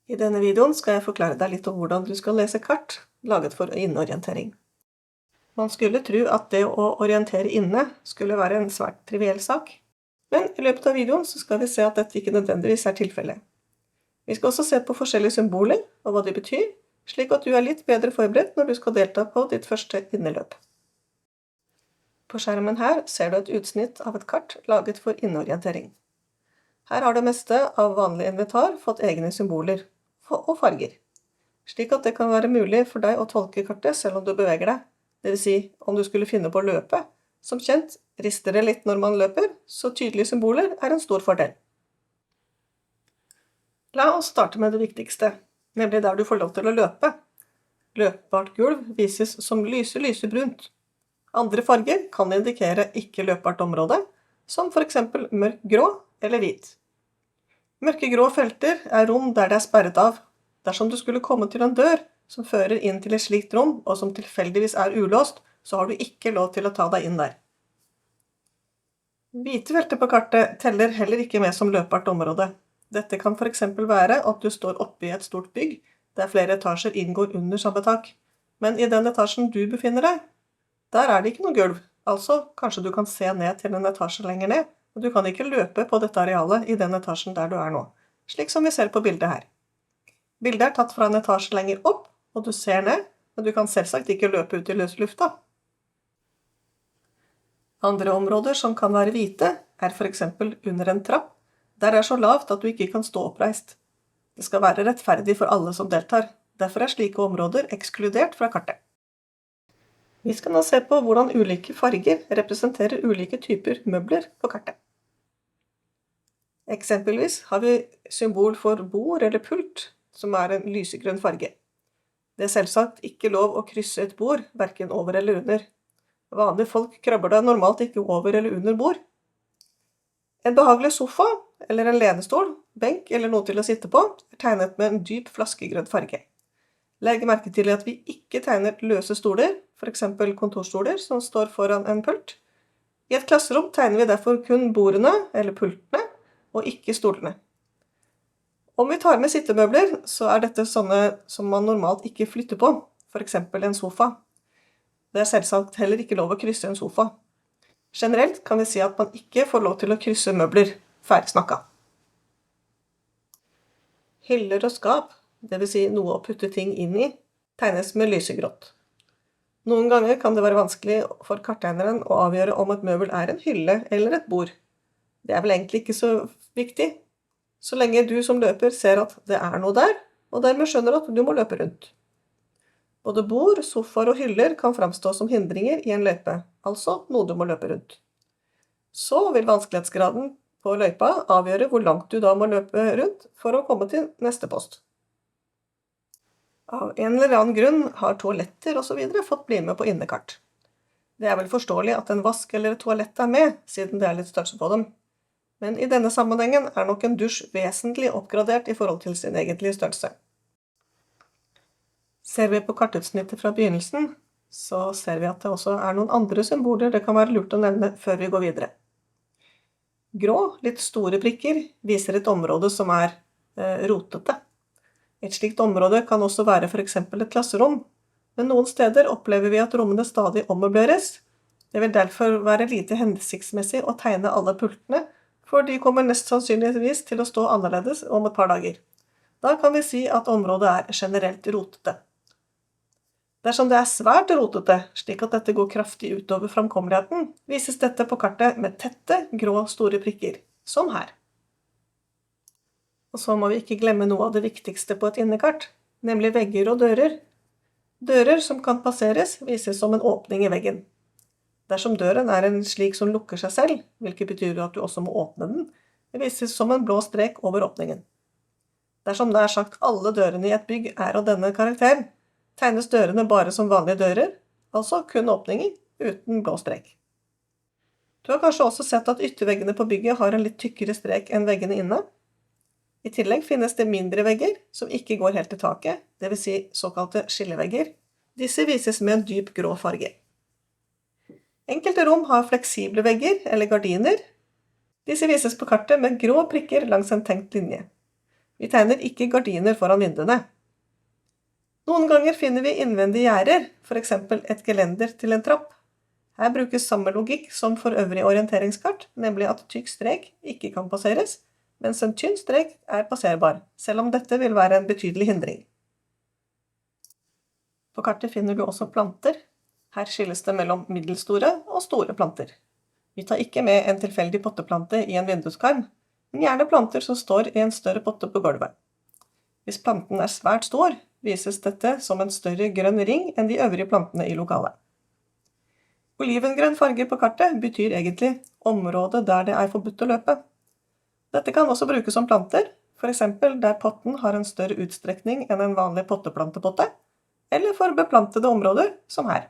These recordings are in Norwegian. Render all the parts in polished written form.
I denne videoen skal jeg forklare deg litt om hvordan du skal lese kart laget for inneorientering. Man skulle tro at det å orientere inne skulle være en svært triviell sak, men i løpet av videoen så skal vi se at dette ikke nødvendigvis er tilfellet. Vi skal også se på forskjellige symboler og hva de betyr, slik at du er litt bedre forberedt når du skal delta på ditt første inneløp. På skjermen her ser du et utsnitt av et kart laget for inneorientering. Her har det meste av vanlig inventar fått egne symboler og farger, slik at det kan være mulig for deg å tolke kartet selv om du beveger deg. Det vil si, om du skulle finne på å løpe, som kjent rister det litt når man løper, så tydelige symboler er en stor fordel. La oss starte med det viktigste, nemlig der du får lov til å løpe. Løpbart gulv vises som lysebrunt. Andre farger kan indikere ikke løpbart område, som for eksempel mørk grå eller hvit. Mørkegrå felter er rom der det er sperret av. Dersom du skulle komme til en dør som fører inn til et slikt rom, og som tilfeldigvis er ulåst, så har du ikke lov til å ta deg inn der. Hvite felter på kartet teller heller ikke med som løpbart område. Dette kan for eksempel være at du står oppe i et stort bygg, der flere etasjer inngår under samme tak. Men i den etasjen du befinner deg, der er det ikke noe gulv. Altså, kanskje du kan se ned til en etasje lenger ned, og du kan ikke løpe på dette arealet i den etasjen der du er nå, slik som vi ser på bildet her. Bildet er tatt fra en etasje lenger opp, og du ser ned, men du kan selvsagt ikke løpe ut i løs lufta. Andre områder som kan være hvite er for eksempel under en trapp, der det er så lavt at du ikke kan stå oppreist. Det skal være rettferdig for alle som deltar, derfor er slike områder ekskludert fra kartet. Vi skal nå se på hvordan ulike farger representerer ulike typer møbler på kartet. Eksempelvis har vi symbol for bord eller pult, som er en lysegrønn farge. Det er selvsagt ikke lov å krysse et bord, hverken over eller under. Vanlige folk krabber da normalt ikke over eller under bord. En behagelig sofa, eller en lenestol, benk eller noe til å sitte på, er tegnet med en dyp flaskegrønn farge. Legg merke til at vi ikke tegner løse stoler, for eksempel kontorstoler som står foran en pult. I et klasserom tegner vi derfor kun bordene eller pultene, og ikke stolene. Om vi tar med sittemøbler, så er dette sånne som man normalt ikke flytter på, for eksempel en sofa. Det er selvsagt heller ikke lov å krysse en sofa. Generelt kan vi si at man ikke får lov til å krysse møbler, ferdig snakka. Hyller og skap, det vil si noe å putte ting inn i, tegnes med lysegrått. Noen ganger kan det være vanskelig for karttegneren å avgjøre om et møbel er en hylle eller et bord. Det er vel egentlig ikke så viktig, så lenge du som løper ser at det er noe der, og dermed skjønner at du må løpe rundt. Både bord, sofaer og hyller kan framstå som hindringer i en løype, altså noe du må løpe rundt. Så vil vanskelighetsgraden på løypa avgjøre hvor langt du da må løpe rundt for å komme til neste post. Av en eller annen grunn har toaletter og så videre fått bli med på innekart. Det er vel forståelig at en vask eller et toalett er med, siden det er litt størrelse på dem. Men i denne sammenhengen er nok en dusj vesentlig oppgradert i forhold til sin egentlige størrelse. Ser vi på kartutsnittet fra begynnelsen, så ser vi at det også er noen andre symboler det kan være lurt å nevne før vi går videre. Grå, litt store prikker, viser et område som er rotete. Et slikt område kan også være for eksempel et klasserom, men noen steder opplever vi at rommene stadig ommøbleres. Det vil derfor være lite hensiktsmessig å tegne alle pultene, for de kommer nest sannsynligvis til å stå annerledes om et par dager. Da kan vi si at området er generelt rotete. Dersom det er svært rotete, slik at dette går kraftig utover framkommeligheten, vises dette på kartet med tette, grå, store prikker, som her. Og så må vi ikke glemme noe av det viktigste på et innekart, nemlig vegger og dører. Dører som kan passeres vises som en åpning i veggen. Dersom døren er en slik som lukker seg selv, hvilket betyr at du også må åpne den, det vises som en blå strek over åpningen. Dersom nær sagt alle dørene i et bygg er av denne karakteren, tegnes dørene bare som vanlige dører, altså kun åpninger uten blå strek. Du har kanskje også sett at ytterveggene på bygget har en litt tykkere strek enn veggene inne. I tillegg finnes det mindre vegger som ikke går helt til taket, det vil si såkalte skillevegger. Disse vises med en dyp grå farge. Enkelte rom har fleksible vegger eller gardiner. Disse vises på kartet med grå prikker langs en tenkt linje. Vi tegner ikke gardiner foran vinduene. Noen ganger finner vi innvendige gjerder, for eksempel et gelender til en trapp. Her brukes samme logikk som for øvrig orienteringskart, nemlig at tykk strek ikke kan passeres, mens en tynn strek er passerbar, selv om dette vil være en betydelig hindring. På kartet finner du også planter. Her skilles det mellom middelstore og store planter. Vi tar ikke med en tilfeldig potteplante i en vinduskarm, men gjerne planter som står i en større potte på gulvet. Hvis planten er svært stor, vises dette som en større grønn ring enn de øvrige plantene i lokalet. Olivengrønn farge på kartet betyr egentlig området der det er forbudt å løpe. Dette kan også brukes som planter, for eksempel der potten har en større utstrekning enn en vanlig potteplantepotte, eller for beplantede områder som her.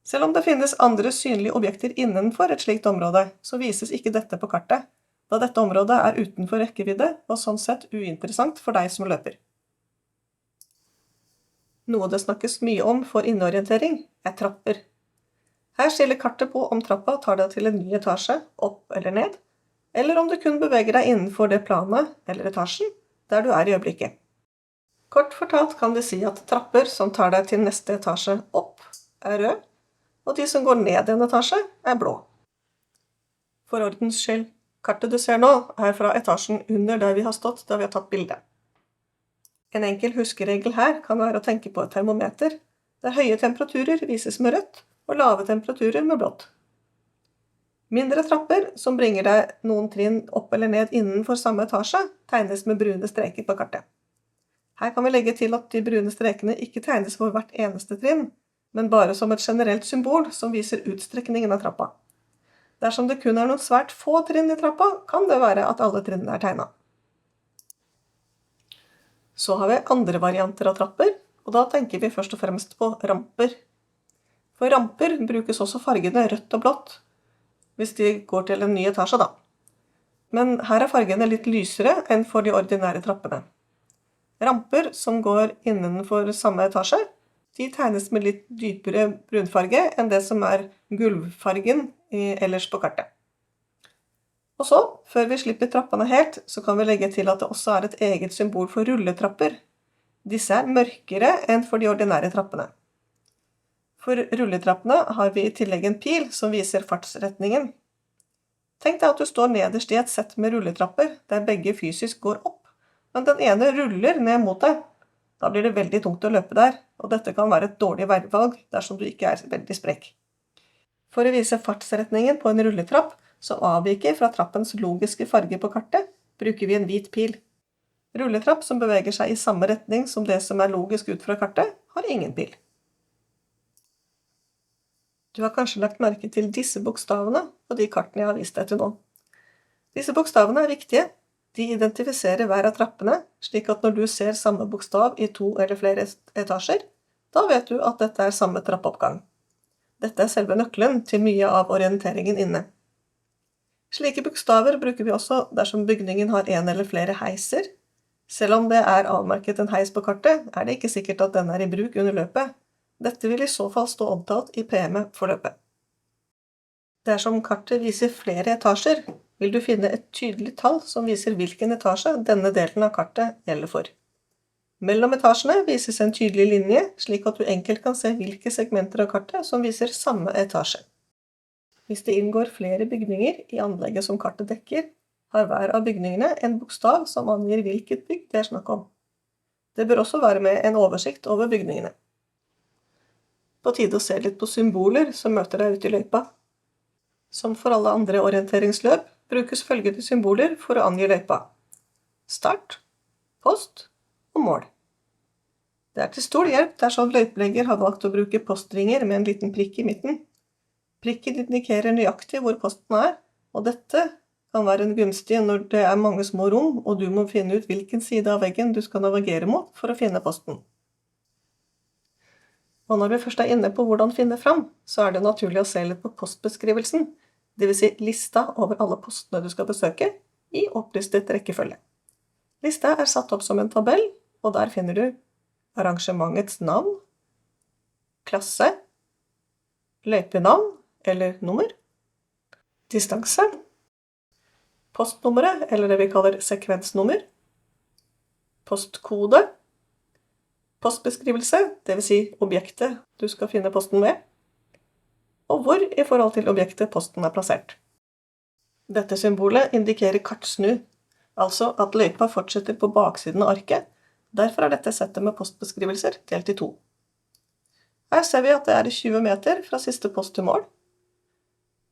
Selv om det finnes andre synlige objekter innenfor et slikt område, så vises ikke dette på kartet, da dette området er utenfor rekkevidde og sånn sett uinteressant for deg som løper. Noe det snakkes mye om for inneorientering er trapper. Her skiller kartet på om trappa tar deg til en ny etasje, opp eller ned, eller om du kun beveger deg innenfor det planet eller etasjen der du er i øyeblikket. Kort fortalt kan vi si at trapper som tar deg til neste etasje opp er rød, og de som går ned en etasje er blå. For ordens skyld, kartet du ser nå er fra etasjen under der vi har stått da vi har tatt bildet. En enkel huskeregel her kan være å tenke på et termometer, der høye temperaturer vises med rødt og lave temperaturer med blått. Mindre trapper som bringer deg noen trinn opp eller ned innenfor samme etasje, tegnes med brune streker på kartet. Her kan vi legge til at de brune strekene ikke tegnes for hvert eneste trinn, men bare som et generelt symbol som viser utstrekningen av trappa. Dersom det kun er noen svært få trinn i trappa, kan det være at alle trinnene er tegnet. Så har vi andre varianter av trapper, og da tenker vi først og fremst på ramper. For ramper brukes også fargene rødt og blått, hvis de går til en ny etasje da. Men her er fargene litt lysere enn for de ordinære trappene. Ramper som går innenfor samme etasje, de tegnes med litt dypere brunfarge enn det som er gulvfargen ellers på kartet. Og så, før vi slipper trappene helt, så kan vi legge til at det også er et eget symbol for rulletrapper. Disse er mørkere enn for de ordinære trappene. For rulletrappene har vi i tillegg en pil som viser fartsretningen. Tenk deg at du står nederst i et sett med rulletrapper, der begge fysisk går opp, men den ene ruller ned mot deg. Da blir det veldig tungt å løpe der, og dette kan være et dårlig veivalg dersom du ikke er veldig sprekk. For å vise fartsretningen på en rulletrapp, som avviker fra trappens logiske farge på kartet, bruker vi en hvit pil. Rulletrapp som beveger seg i samme retning som det som er logisk ut fra kartet, har ingen pil. Du har kanskje lagt merke til disse bokstavene på de kartene jeg har vist deg til nå. Disse bokstavene er viktige. De identifiserer hver av trappene, slik at når du ser samme bokstav i 2 eller flere etasjer, da vet du at dette er samme trappeoppgang. Dette er selve nøkkelen til mye av orienteringen inne. Slike bokstaver bruker vi også dersom bygningen har en eller flere heiser. Selv om det er avmerket en heis på kartet, er det ikke sikkert at den er i bruk under løpet. Dette vil i så fall stå omtalt i PM-et for løpet. Dersom kartet viser flere etasjer, vil du finne et tydelig tall som viser hvilken etasje denne delen av kartet gjelder for. Mellom etasjene vises en tydelig linje, slik at du enkelt kan se hvilke segmenter av kartet som viser samme etasje. Hvis det inngår flere bygninger i anlegget som kartet dekker, har hver av bygningene en bokstav som angir hvilket bygg det er snakk om. Det bør også være med en oversikt over bygningene. På tide å se litt på symboler som møter deg ute i løypa. Som for alle andre orienteringsløp brukes følgende symboler for å angi løypa: start, post og mål. Det er til stor hjelp dersom løypelegger har valgt å bruke postringer med en liten prikk i midten. Prikken indikerer nøyaktig hvor posten er, og dette kan være gunstig når det er mange små rom, og du må finne ut hvilken side av veggen du skal navigere mot for å finne posten. Og når vi først er inne på hvordan finne fram, så er det naturlig å se litt på postbeskrivelsen, det vil si lista over alle postene du skal besøke, i opplistet rekkefølge. Lista er satt opp som en tabell, og der finner du arrangementets navn, klasse, løypenavn eller nummer, distanse, postnummeret eller det vi kaller sekvensnummer, postkode, postbeskrivelse, det vil si objektet du skal finne posten ved, og hvor i forhold til objektet posten er plassert. Dette symbolet indikerer kartsnu, altså at løypa fortsetter på baksiden av arket. Derfor er dette settet med postbeskrivelser delt i 2. Her ser vi at det er 20 meter fra siste post til mål.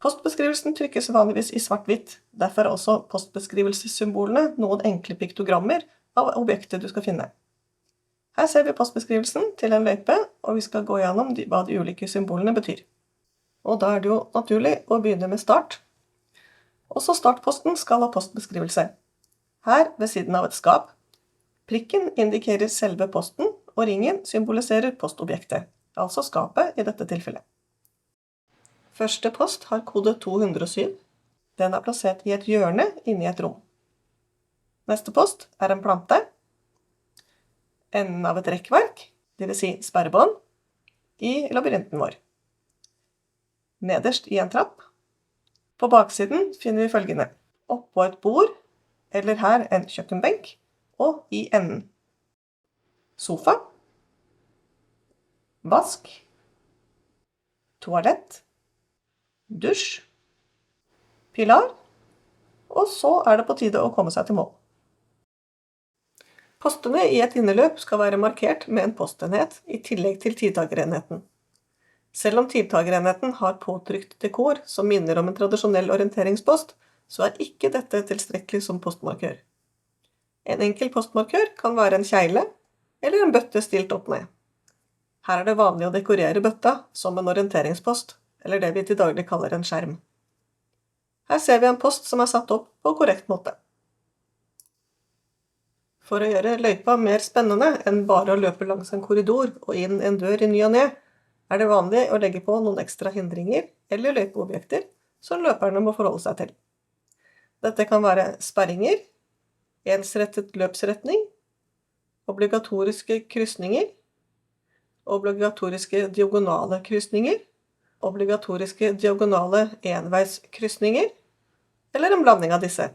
Postbeskrivelsen trykkes vanligvis i svart-hvitt, derfor er også postbeskrivelsessymbolene noen enkle piktogrammer av objektet du skal finne. Her ser vi postbeskrivelsen til en løype, og vi skal gå gjennom hva de ulike symbolene betyr. Og da er det jo naturlig å begynne med start. Også startposten skal ha postbeskrivelse. Her ved siden av et skap. Prikken indikerer selve posten, og ringen symboliserer postobjektet, altså skapet i dette tilfellet. Første post har kode 207. Den er plassert i et hjørne inni et rom. Neste post er en plante. Enden av et rekkverk, det vil si sperrebånd, i labyrinten vår. Nederst i en trapp. På baksiden finner vi følgende. Oppå et bord, eller her en kjøkkenbenk, og i enden. Sofa. Vask. Toalett. Dusj. Pilar. Og så er det på tide å komme seg til mål. Postene i et inneløp skal være markert med en postenhet i tillegg til tidtagerenheten. Selv om tidtagerenheten har påtrykt dekor som minner om en tradisjonell orienteringspost, så er ikke dette tilstrekkelig som postmarkør. En enkel postmarkør kan være en kjegle eller en bøtte stilt opp ned. Her er det vanlig å dekorere bøtta som en orienteringspost, eller det vi til daglig kaller en skjerm. Her ser vi en post som er satt opp på korrekt måte. For å gjøre løypa mer spennende enn bare å løpe langs en korridor og inn en dør i ny og ne, er det vanlig å legge på noen ekstra hindringer eller løypeobjekter som løperne må forholde seg til. Dette kan være sperringer, ensrettet løpsretning, obligatoriske krysninger, obligatoriske diagonale krysninger, obligatoriske diagonale enveiskrysninger, eller en blanding av disse.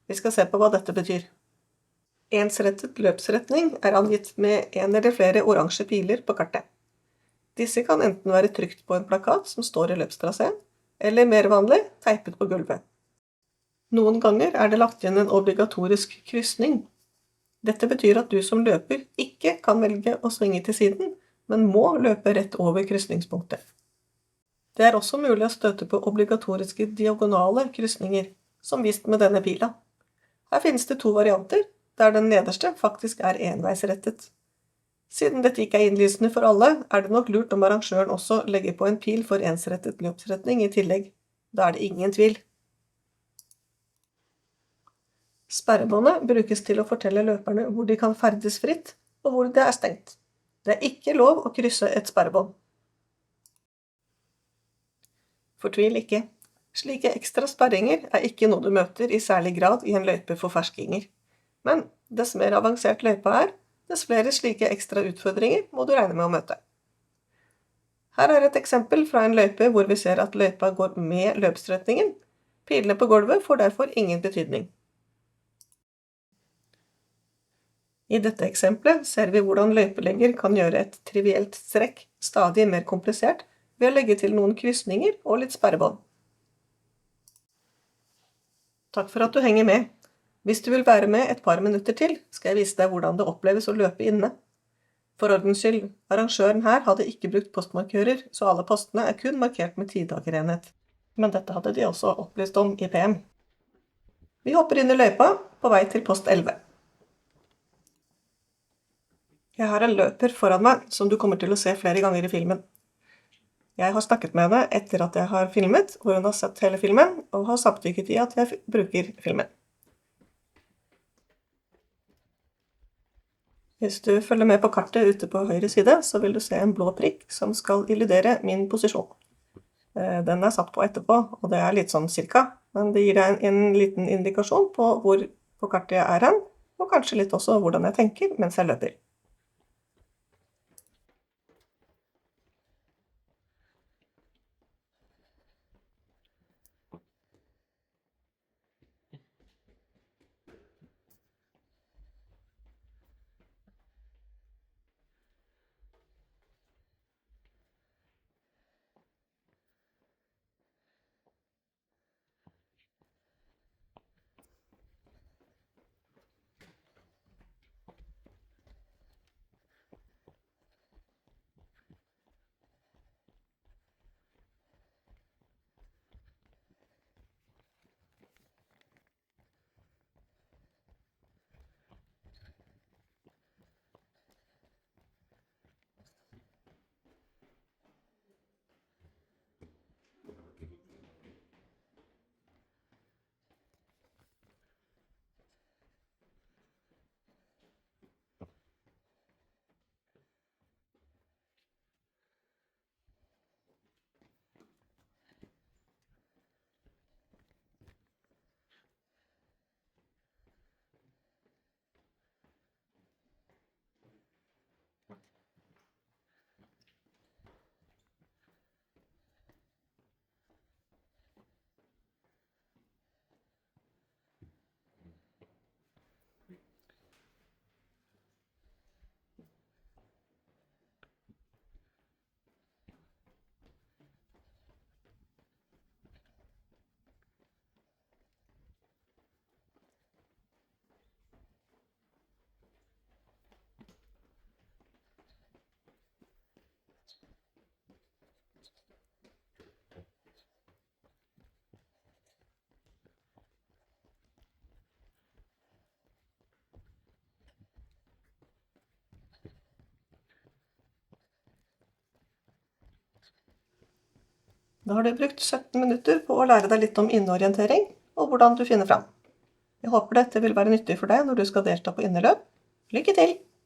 Vi skal se på hva dette betyr. Ensrettet løpsretning er angitt med en eller flere oransje piler på kartet. Disse kan enten være trykt på en plakat som står i løpstraseen, eller mer vanlig, teipet på gulvet. Noen ganger er det lagt inn en obligatorisk krysning. Dette betyr at du som løper ikke kan velge å svinge til siden, men må løpe rett over krysningspunktet. Det er også mulig å støte på obligatoriske diagonale krysninger, som vist med denne pila. Her finnes det 2 varianter, der den nederste faktisk er enveisrettet. Siden dette ikke er innlysende for alle, er det nok lurt om arrangøren også legger på en pil for ensrettet løpsretning i tillegg. Da er det ingen tvil. Sperrebåndet brukes til å fortelle løperne hvor de kan ferdes fritt, og hvor det er stengt. Det er ikke lov å krysse et sperrebånd. Fortvil ikke. Slike ekstra sperringer er ikke noe du møter i særlig grad i en løype for ferskinger. Men dess mer avansert løypa er, dess flere slike ekstra utfordringer må du regne med å møte. Her er et eksempel fra en løype hvor vi ser at løypa går med løpsretningen. Pilene på gulvet får derfor ingen betydning. I dette eksempelet ser vi hvordan løypelegger kan gjøre et trivielt strekk stadig mer komplisert ved å legge til noen krysninger og litt sperrebånd. Takk for at du henger med. Hvis du vil være med et par minutter til, skal jeg vise deg hvordan det oppleves å løpe inne. For ordens skyld, arrangøren her hadde ikke brukt postmarkører, så alle postene er kun markert med tidtagerenhet. Men dette hadde de også opplyst om i PM. Vi hopper inn i løypa på vei til post 11. Jeg har en løper foran meg som du kommer til å se flere ganger i filmen. Jeg har snakket med henne etter at jeg har filmet, hvor hun har sett hele filmen, og har samtykket i at jeg bruker filmen. Hvis du følger med på kartet ute på høyre side, så vil du se en blå prikk som skal illudere min posisjon. Den er satt på etterpå, og det er litt sånn cirka, men det gir deg en liten indikasjon på hvor på kartet jeg er hen, og kanskje litt også hvordan jeg tenker mens jeg løper. Da har du brukt 17 minutter på å lære deg litt om inneorientering og hvordan du finner fram. Jeg håper dette vil være nyttig for deg når du skal delta på inneløp. Lykke til!